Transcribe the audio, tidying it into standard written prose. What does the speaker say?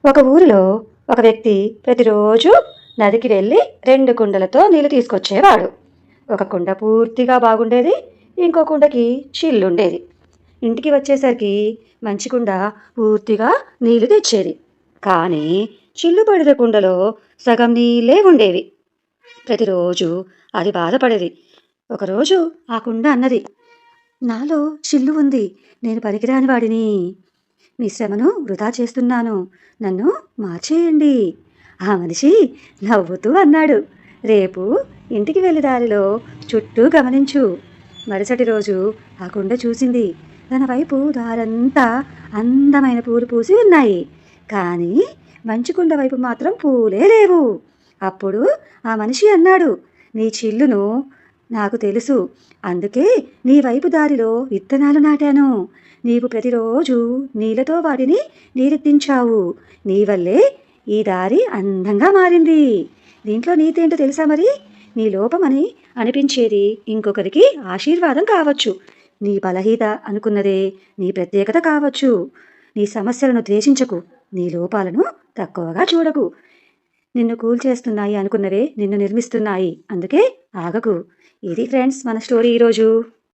ఒక ఊరిలో ఒక వ్యక్తి ప్రతిరోజు నదికి వెళ్ళి 2 కుండలతో నీళ్లు తీసుకొచ్చేవాడు. ఒక కుండ పూర్తిగా బాగుండేది, ఇంకో కుండకి చిల్లుండేది. ఇంటికి వచ్చేసరికి మంచి కుండ పూర్తిగా నీళ్లు తెచ్చేది. కానీ చిల్లుపడిన కుండలో సగం నీళ్ళే ఉండేవి. ప్రతిరోజు అది బాధపడేది. ఒకరోజు ఆ కుండ అన్నది, నాలో చిల్లు ఉంది, నేను పనికిరాని వాడిని, మీ శ్రమను వృధా చేస్తున్నాను, నన్ను మార్చేయండి. ఆ మనిషి నవ్వుతూ అన్నాడు, రేపు ఇంటికి వెళ్ళే దారిలో చుట్టూ గమనించు. మరుసటి రోజు ఆ కుండ చూసింది. తన వైపు దారంతా అందమైన పూలు పూసి ఉన్నాయి, కానీ మంచు కుండ వైపు మాత్రం పూలే లేవు. అప్పుడు ఆ మనిషి అన్నాడు, నీ చిల్లును నాకు తెలుసు, అందుకే నీ వైపు దారిలో విత్తనాలు నాటాను. నీవు ప్రతిరోజు నీళ్ళతో వాటిని నీరెత్తించావు. నీ వల్లే ఈ దారి అందంగా మారింది. దీంట్లో నీతేంటో తెలుసా మరి? నీ లోపమని అనిపించేది ఇంకొకరికి ఆశీర్వాదం కావచ్చు. నీ బలహీనత అనుకున్నదే నీ ప్రత్యేకత కావచ్చు. నీ సమస్యలను ద్వేషించకు, నీ లోపాలను తక్కువగా చూడకు. నిన్ను కూల్చేస్తున్నాయి అనుకున్నవే నిన్ను నిర్మిస్తున్నాయి, అందుకే ఆగకు. ఇది ఫ్రెండ్స్ మన స్టోరీ ఈరోజు.